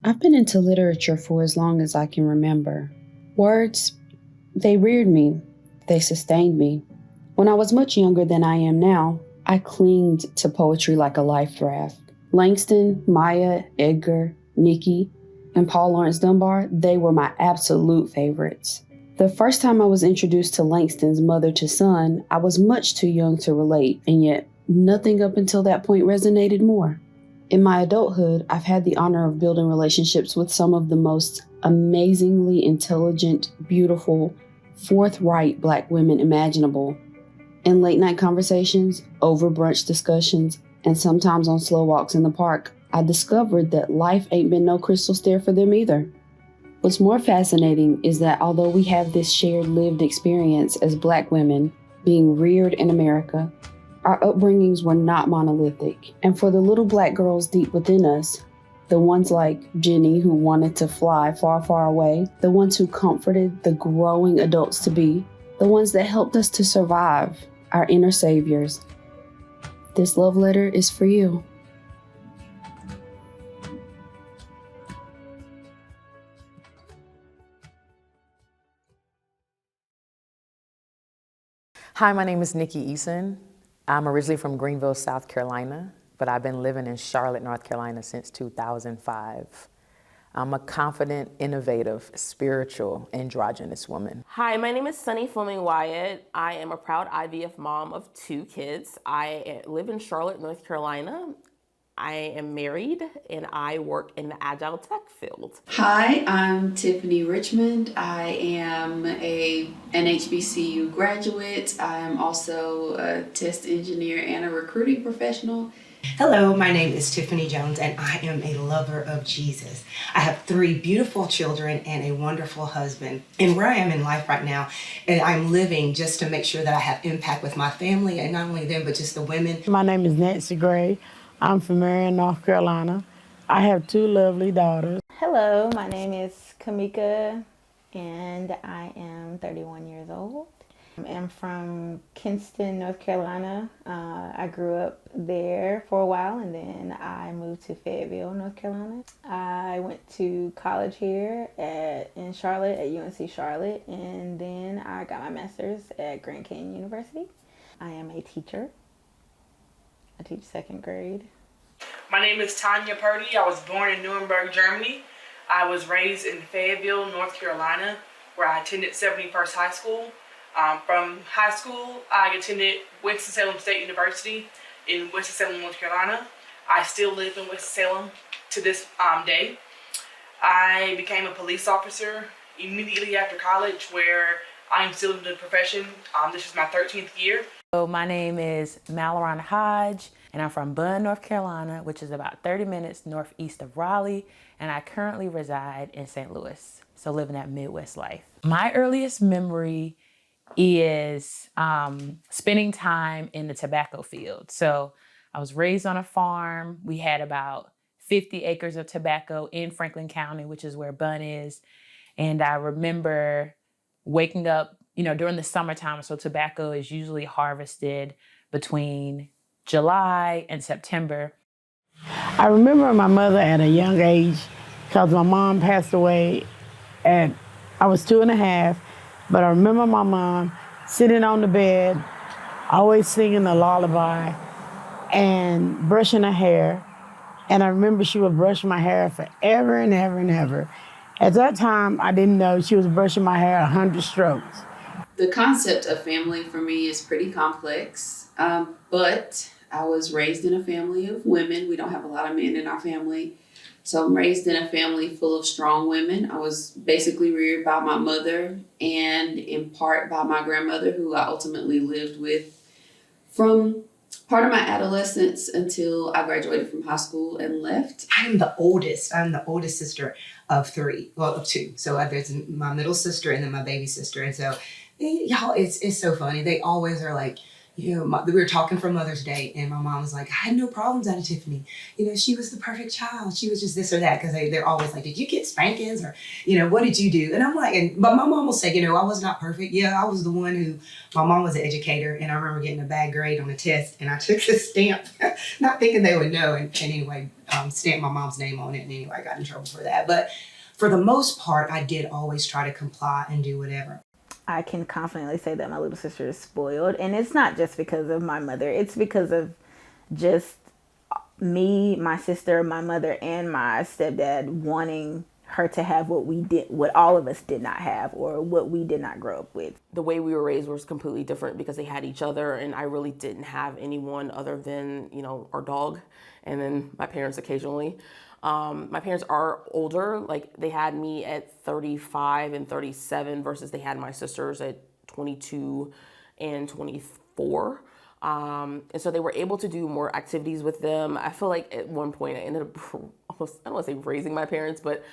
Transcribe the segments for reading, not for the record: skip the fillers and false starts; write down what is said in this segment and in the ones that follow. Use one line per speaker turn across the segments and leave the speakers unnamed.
I've been into literature for as long as I can remember. Words, they reared me, they sustained me. When I was much younger than I am now, I clinged to poetry like a life raft. Langston, Maya, Edgar, Nikki, and Paul Laurence Dunbar, they were my absolute favorites. The first time I was introduced to Langston's Mother to Son, I was much too young to relate, and yet nothing up until that point resonated more. In my adulthood, I've had the honor of building relationships with some of the most amazingly intelligent, beautiful, forthright Black women imaginable. In late night conversations, over brunch discussions, and sometimes on slow walks in the park, I discovered that life ain't been no crystal stair for them either. What's more fascinating is that although we have this shared lived experience as Black women being reared in America, our upbringings were not monolithic. And for the little Black girls deep within us, the ones like Jenny who wanted to fly far, far away, the ones who comforted the growing adults to be, the ones that helped us to survive, our inner saviors, this love letter is for you.
Hi, my name is Nikki Eason. I'm originally from Greenville, South Carolina, but I've been living in Charlotte, North Carolina since 2005. I'm a confident, innovative, spiritual, androgynous woman.
Hi, my name is Sunny Fleming Wyatt. I am a proud IVF mom of 2 kids. I live in Charlotte, North Carolina. I am married and I work in the agile tech field.
Hi, I'm Tiffany Richmond. I am an HBCU graduate. I am also a test engineer and a recruiting professional.
Hello, my name is Tiffany Jones and I am a lover of Jesus. I have 3 beautiful children and a wonderful husband. And where I am in life right now, and I'm living just to make sure that I have impact with my family and not only them, but just the women.
My name is Nancy Gray. I'm from Marion, North Carolina. I have 2 lovely daughters.
Hello, my name is Kamika and I am 31 years old. I'm from Kinston, North Carolina. I grew up there for a while and then I moved to Fayetteville, North Carolina. I went to college here in Charlotte at UNC Charlotte, and then I got my master's at Grand Canyon University. I am a teacher. I teach 2nd grade.
My name is Tanya Purdy. I was born in Nuremberg, Germany. I was raised in Fayetteville, North Carolina, where I attended 71st High School. From high school, I attended Winston-Salem State University in Winston-Salem, North Carolina. I still live in Winston-Salem to this day. I became a police officer immediately after college, where I'm still in the profession. This is my 13th year.
So my name is Malaron Hodge, and I'm from Bunn, North Carolina, which is about 30 minutes northeast of Raleigh, and I currently reside in St. Louis, so living that Midwest life. My earliest memory is spending time in the tobacco field. So I was raised on a farm. We had about 50 acres of tobacco in Franklin County, which is where Bunn is. And I remember waking up, during the summertime. So tobacco is usually harvested between July and September.
I remember my mother at a young age, because my mom passed away I was 2.5, but I remember my mom sitting on the bed, always singing a lullaby and brushing her hair. And I remember she would brush my hair forever and ever and ever. At that time, I didn't know she was brushing my hair 100 strokes.
The concept of family for me is pretty complex, but I was raised in a family of women. We don't have a lot of men in our family. So I'm raised in a family full of strong women. I was basically reared by my mother and in part by my grandmother, who I ultimately lived with from part of my adolescence until I graduated from high school and left.
I'm the oldest. I'm the oldest sister of 3, well, of 2. So there's my middle sister and then my baby sister. And so y'all, it's so funny. They always are like, we were talking for Mother's Day, and my mom was like, I had no problems out of Tiffany. She was the perfect child. She was just this or that, because they're always like, did you get spankings, or, what did you do? And I'm like, but my mom will say, I was not perfect. Yeah, I was the one who, my mom was an educator, and I remember getting a bad grade on a test, and I took the stamp, not thinking they would know, and anyway, stamped my mom's name on it, and anyway, I got in trouble for that. But for the most part, I did always try to comply and do whatever.
I can confidently say that my little sister is spoiled. And it's not just because of my mother. It's because of just me, my sister, my mother, and my stepdad wanting her to have what all of us did not have, or what we did not grow up with.
The way we were raised was completely different because they had each other, and I really didn't have anyone other than, our dog, and then my parents occasionally. My parents are older, like they had me at 35 and 37 versus they had my sisters at 22 and 24. And so they were able to do more activities with them. I feel like at one point I ended up almost, I don't want to say raising my parents, but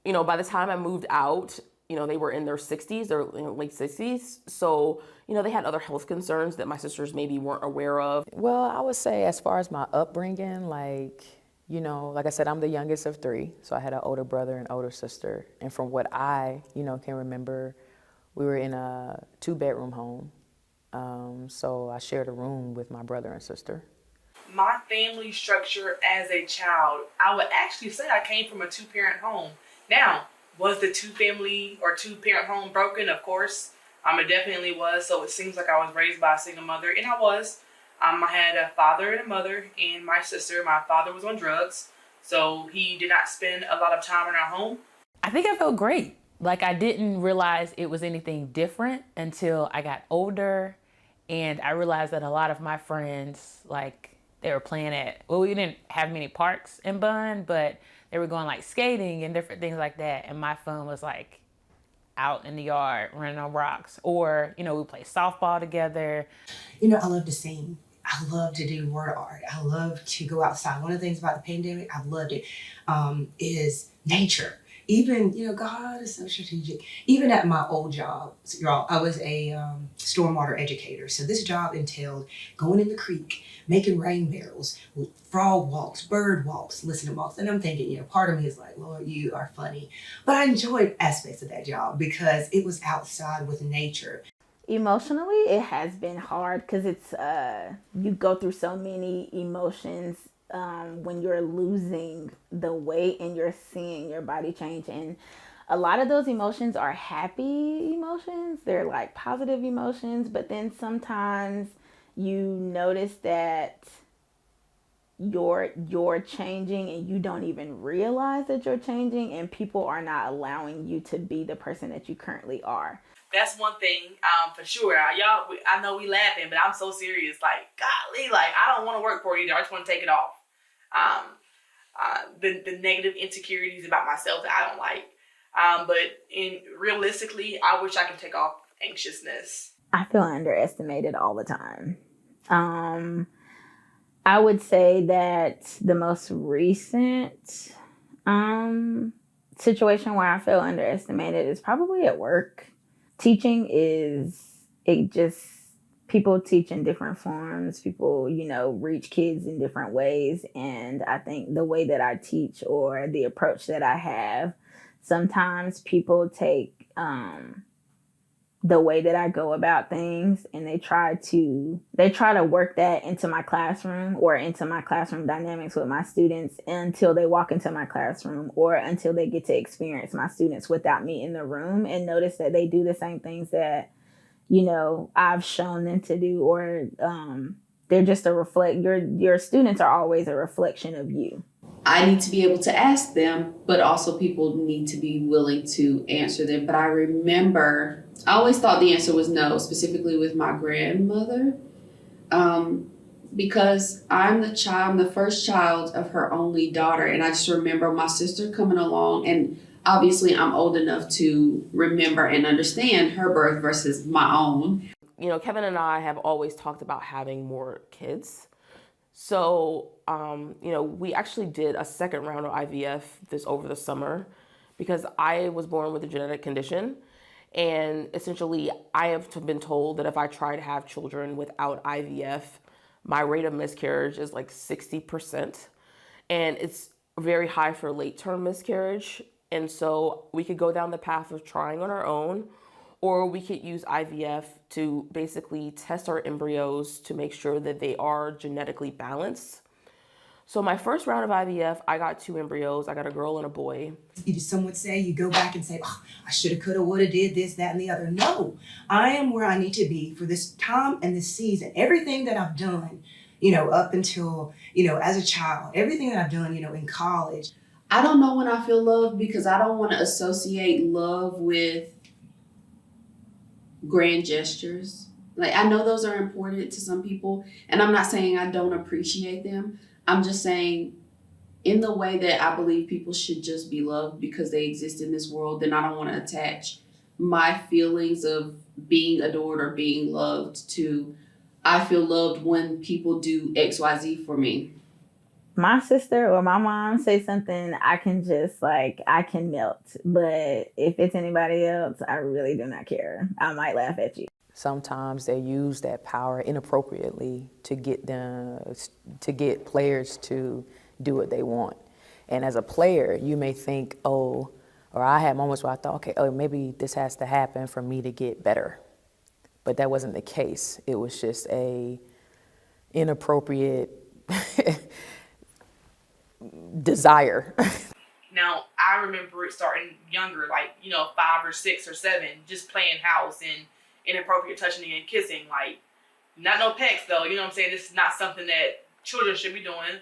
by the time I moved out, they were in their 60s, their late 60s. So, they had other health concerns that my sisters maybe weren't aware of.
Well, I would say as far as my upbringing, like I said, I'm the youngest of three. So I had an older brother and older sister. And from what I, can remember, we were in a 2-bedroom home. So I shared a room with my brother and sister.
My family structure as a child, I would actually say I came from a 2-parent home. Now, was the 2-parent home broken? Of course. It definitely was. So it seems like I was raised by a single mother, and I was. I had a father and a mother and my sister. My father was on drugs, so he did not spend a lot of time in our home.
I think I felt great. Like, I didn't realize it was anything different until I got older, and I realized that a lot of my friends, like, they were playing we didn't have many parks in Bunn, but they were going like skating and different things like that. And my fun was like out in the yard running on rocks, or, we play softball together.
I love to sing. I love to do word art. I love to go outside. One of the things about the pandemic, I've loved it, is nature. Even, God is so strategic. Even at my old job, y'all, I was a stormwater educator. So this job entailed going in the creek, making rain barrels, frog walks, bird walks, listening walks. And I'm thinking, part of me is like, Lord, you are funny. But I enjoyed aspects of that job because it was outside with nature.
Emotionally, it has been hard because it's you go through so many emotions when you're losing the weight and you're seeing your body change. And a lot of those emotions are happy emotions. They're like positive emotions, but then sometimes you notice that you're changing and you don't even realize that you're changing, and people are not allowing you to be the person that you currently are.
That's one thing for sure. Y'all, I know we laughing, but I'm so serious. Like, golly, like, I don't want to work for you. I just want to take it off. The negative insecurities about myself that I don't like. But realistically, I wish I could take off anxiousness.
I feel underestimated all the time. I would say that the most recent situation where I feel underestimated is probably at work. Teaching people teach in different forms. People, reach kids in different ways. And I think the way that I teach, or the approach that I have, sometimes people take the way that I go about things and they try to work that into my classroom or into my classroom dynamics with my students until they walk into my classroom, or until they get to experience my students without me in the room and notice that they do the same things that, I've shown them to do, or they're just your students are always a reflection of you.
I need to be able to ask them, but also people need to be willing to answer them. But I remember, I always thought the answer was no, specifically with my grandmother, because I'm the first child of her only daughter. And I just remember my sister coming along, and obviously I'm old enough to remember and understand her birth versus my own.
Kevin and I have always talked about having more kids. So, we actually did a second round of IVF over the summer because I was born with a genetic condition. And essentially, I have been told that if I try to have children without IVF, my rate of miscarriage is like 60%. And it's very high for late-term miscarriage. And so we could go down the path of trying on our own, or we could use IVF to basically test our embryos to make sure that they are genetically balanced. So my first round of IVF, I got 2 embryos. I got a girl and a boy.
Some would say you go back and say, oh, I shoulda, coulda, woulda, did this, that, and the other. No, I am where I need to be for this time and this season. Everything that I've done, up until, as a child, everything that I've done, in college.
I don't know when I feel love because I don't want to associate love with grand gestures. Like, I know those are important to some people, and I'm not saying I don't appreciate them. I'm just saying, in the way that I believe people should just be loved because they exist in this world, then I don't want to attach my feelings of being adored or being loved to, I feel loved when people do XYZ for me.
My sister or my mom say something, I can just I can melt. But if it's anybody else, I really do not care. I might laugh at you.
Sometimes they use that power inappropriately to get players to do what they want. And as a player, you may think, or I had moments where I thought, okay, maybe this has to happen for me to get better. But that wasn't the case. It was just a inappropriate desire.
Now, I remember it starting younger, 5 or 6 or 7, just playing house and inappropriate touching and kissing. Not no pecs though, you know what I'm saying? This is not something that children should be doing.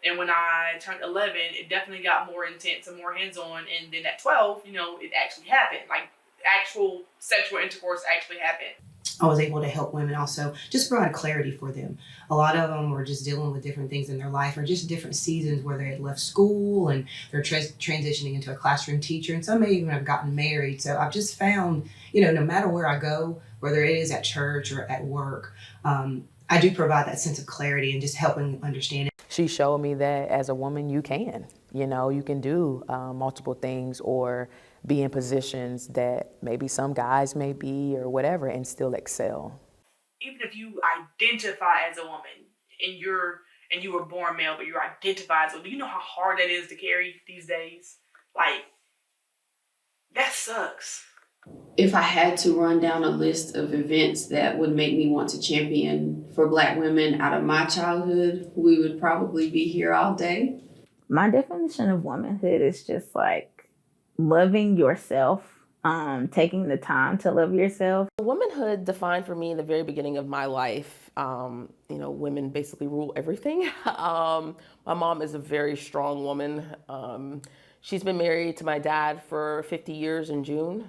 And when I turned 11, it definitely got more intense and more hands-on. And then at 12, it actually happened. Actual sexual intercourse actually happened.
I was able to help women also just provide clarity for them. A lot of them were just dealing with different things in their life or just different seasons where they had left school and they're transitioning into a classroom teacher. And some may even have gotten married. So I've just found, no matter where I go, whether it is at church or at work, I do provide that sense of clarity and just helping understand it.
She showed me that as a woman, you can. You can do multiple things or be in positions that maybe some guys may be or whatever and still excel.
Even if you identify as a woman and you were born male, but you identify as a woman, do you know how hard that is to carry these days? That sucks.
If I had to run down a list of events that would make me want to champion for Black women out of my childhood, we would probably be here all day.
My definition of womanhood is just loving yourself, taking the time to love yourself.
Womanhood defined for me in the very beginning of my life, women basically rule everything. My mom is a very strong woman. She's been married to my dad for 50 years in June.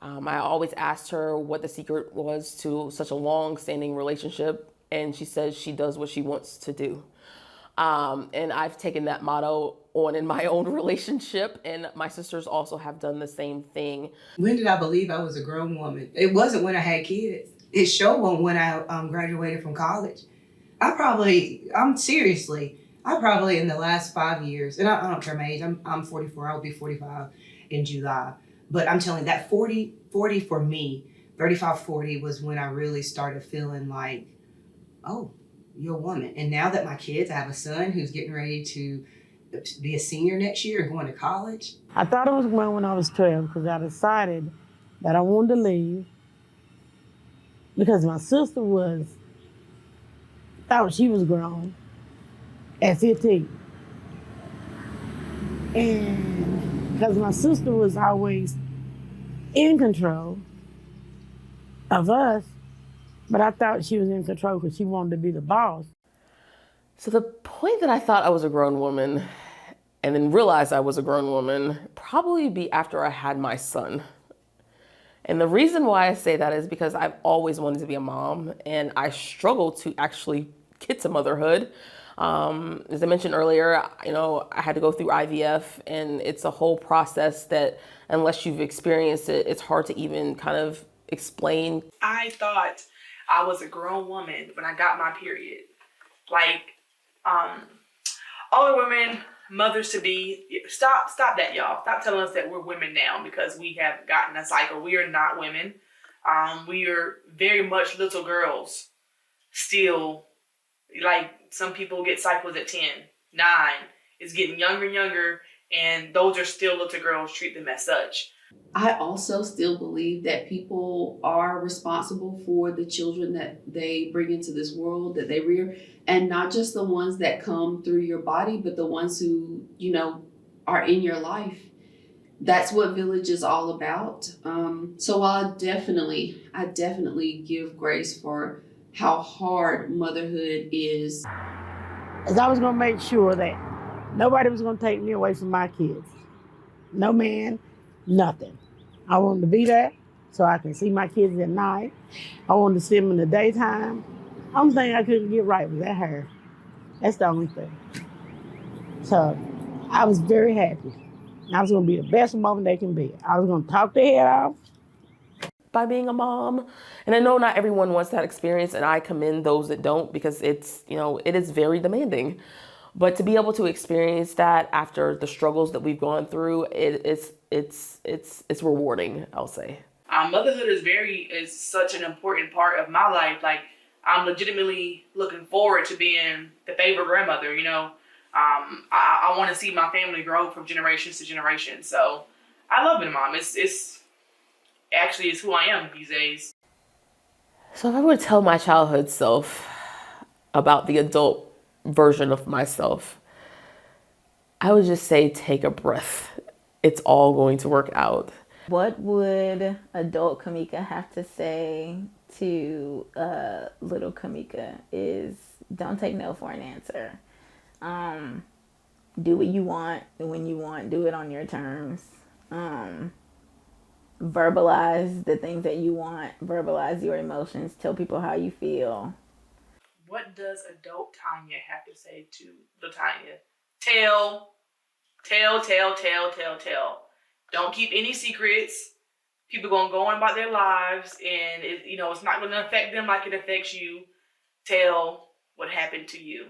I always asked her what the secret was to such a long-standing relationship, and she says she does what she wants to do. And I've taken that motto on in my own relationship, and my sisters also have done the same thing.
When did I believe I was a grown woman? It wasn't when I had kids. It showed when I graduated from college. I probably in the last 5 years, and I don't care my age, I'm 44, I'll be 45 in July. But I'm telling you, that 40 for me, 35, 40 was when I really started feeling like, oh, you're a woman. And now that my kids, I have a son who's getting ready to be a senior next year and going to college.
I thought I was grown when I was 12 because I decided that I wanted to leave because my sister thought she was grown at 15. And because my sister was always in control of us, but I thought she was in control because she wanted to be the boss.
So the point that I thought I was a grown woman and then realized I was a grown woman probably be after I had my son. And the reason why I say that is because I've always wanted to be a mom, and I struggled to actually get to motherhood. As I mentioned earlier, I had to go through IVF, and it's a whole process that unless you've experienced it, it's hard to even kind of explain.
I thought I was a grown woman when I got my period. Older women mothers to be, stop that, y'all. Stop telling us that we're women now because we have gotten a cycle. We are not women. We are very much little girls still. Like some people get cycles at 10, 9. It's getting younger and younger, and those are still little girls. Treat them as such.
I also still believe that people are responsible for the children that they bring into this world, that they rear, and not just the ones that come through your body, but the ones who, are in your life. That's what Village is all about. So while I definitely give grace for how hard motherhood is.
As I was going to make sure that nobody was going to take me away from my kids. No man, nothing. I wanted to be there so I can see my kids at night. I wanted to see them in the daytime. Only thing I couldn't get right was that hair. That's the only thing. So I was very happy. I was going to be the best mom they can be. I was going to talk their head off.
By being a mom. And I know not everyone wants that experience, and I commend those that don't because it's, it is very demanding. But to be able to experience that after the struggles that we've gone through, it's rewarding, I'll say.
Motherhood is such an important part of my life. Like, I'm legitimately looking forward to being the favorite grandmother, I want to see my family grow from generations to generation. So I love being a mom. It's who I am these days.
So if I were to tell my childhood self about the adult version of myself, I would just say, take a breath. It's all going to work out.
What would adult Kamika have to say to little Kamika is don't take no for an answer. Do what you want when you want. Do it on your terms. Verbalize the things that you want. Verbalize your emotions. Tell people how you feel.
What does adult Tanya have to say to the Tanya? Tell. Don't keep any secrets. People gonna go on about their lives, and it's not gonna affect them like it affects you. Tell what happened to you.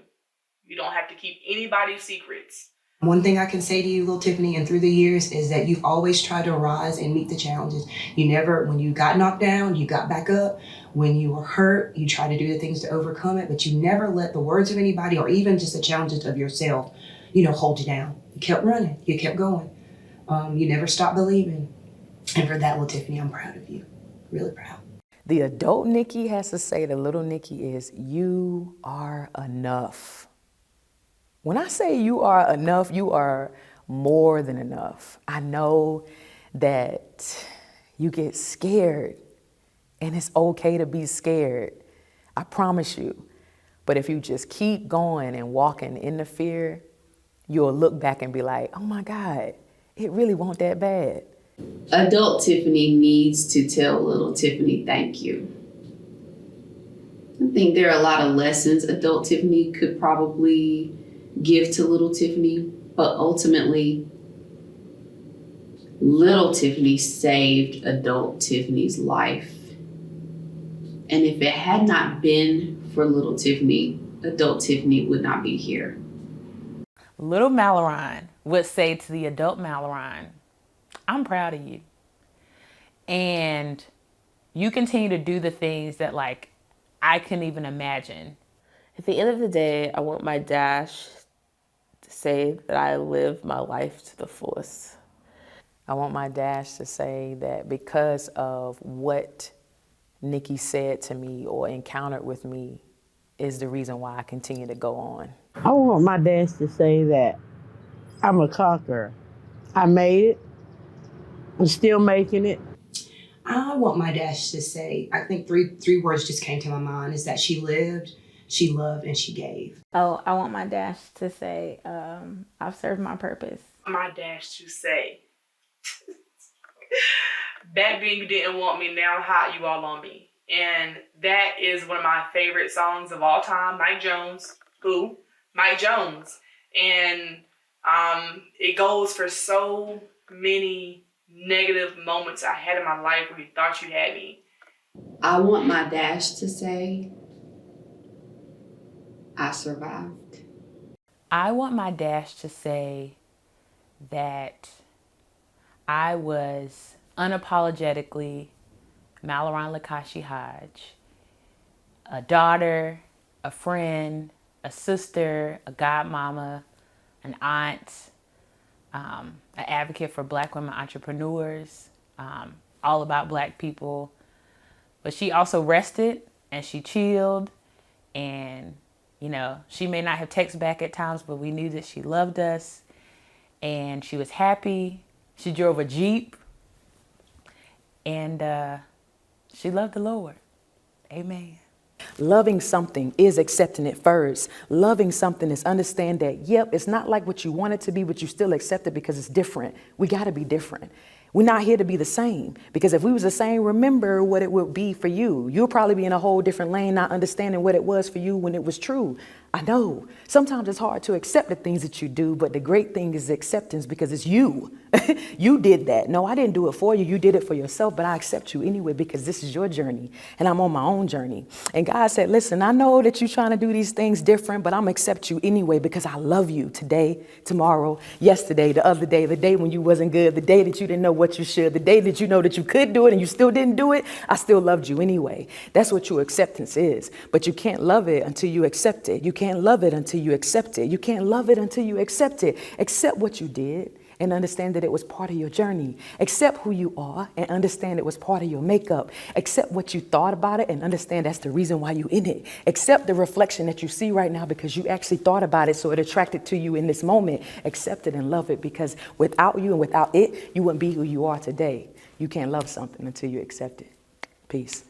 You don't have to keep anybody's secrets.
One thing I can say to you, little Tiffany, and through the years is that you've always tried to rise and meet the challenges. You never, when you got knocked down, you got back up. When you were hurt, you tried to do the things to overcome it, but you never let the words of anybody or even just the challenges of yourself, hold you down. You kept running. You kept going. You never stopped believing. And for that, little Tiffany, I'm proud of you. Really proud.
The adult Nikki has to say to little Nikki is, you are enough. When I say you are enough, you are more than enough. I know that you get scared, and it's okay to be scared. I promise you. But if you just keep going and walking in the fear, you'll look back and be like, oh my God, it really wasn't that bad.
Adult Tiffany needs to tell little Tiffany thank you. I think there are a lot of lessons adult Tiffany could probably give to little Tiffany, but ultimately, little Tiffany saved adult Tiffany's life. And if it had not been for little Tiffany, adult Tiffany would not be here.
Little Malloron would say to the adult Malloron, I'm proud of you. And you continue to do the things that I couldn't even imagine.
At the end of the day, I want my dash to say that I live my life to the fullest.
I want my dash to say that because of what Nikki said to me or encountered with me is the reason why I continue to go on.
I want my dash to say that I'm a conqueror. I made it. I'm still making it.
I want my dash to say, I think three words just came to my mind, is that she lived, she loved, and she gave.
Oh, I want my dash to say, I've served my purpose.
My dash to say, back then you didn't want me, now hot you all on me. And that is one of my favorite songs of all time. Mike Jones. Who? Mike Jones. And it goes for so many negative moments I had in my life where you thought you had me.
I want my dash to say, I survived.
I want my dash to say that I was unapologetically Malaron Lakashi Hodge, a daughter, a friend, a sister, a godmama, an aunt, an advocate for Black women entrepreneurs, all about Black people. But she also rested and she chilled, and you know, she may not have texted back at times, but we knew that she loved us and she was happy. She drove a Jeep, and she loved the Lord. Amen.
Loving something is accepting it first. Loving something is understand that, yep, it's not like what you want it to be, but you still accept it because it's different. We got to be different. We're not here to be the same, because if we was the same, remember what it would be for you. You'll probably be in a whole different lane, not understanding what it was for you when it was true. I know sometimes it's hard to accept the things that you do, but the great thing is acceptance, because it's you. You did that. No, I didn't do it for you. You did it for yourself, but I accept you anyway because this is your journey and I'm on my own journey. And God said, listen, I know that you're trying to do these things different, but I'm gonna accept you anyway because I love you today, tomorrow, yesterday, the other day, the day when you wasn't good, the day that you didn't know what you should, the day that you know that you could do it and you still didn't do it. I still loved you anyway. That's what true acceptance is. But you can't love it until you accept it. You can't love it until you accept it. You can't love it until you accept it. Accept what you did and understand that it was part of your journey. Accept who you are and understand it was part of your makeup. Accept what you thought about it and understand that's the reason why you in it. Accept the reflection that you see right now because you actually thought about it, so it attracted to you in this moment. Accept it and love it, because without you and without it, you wouldn't be who you are today. You can't love something until you accept it. Peace.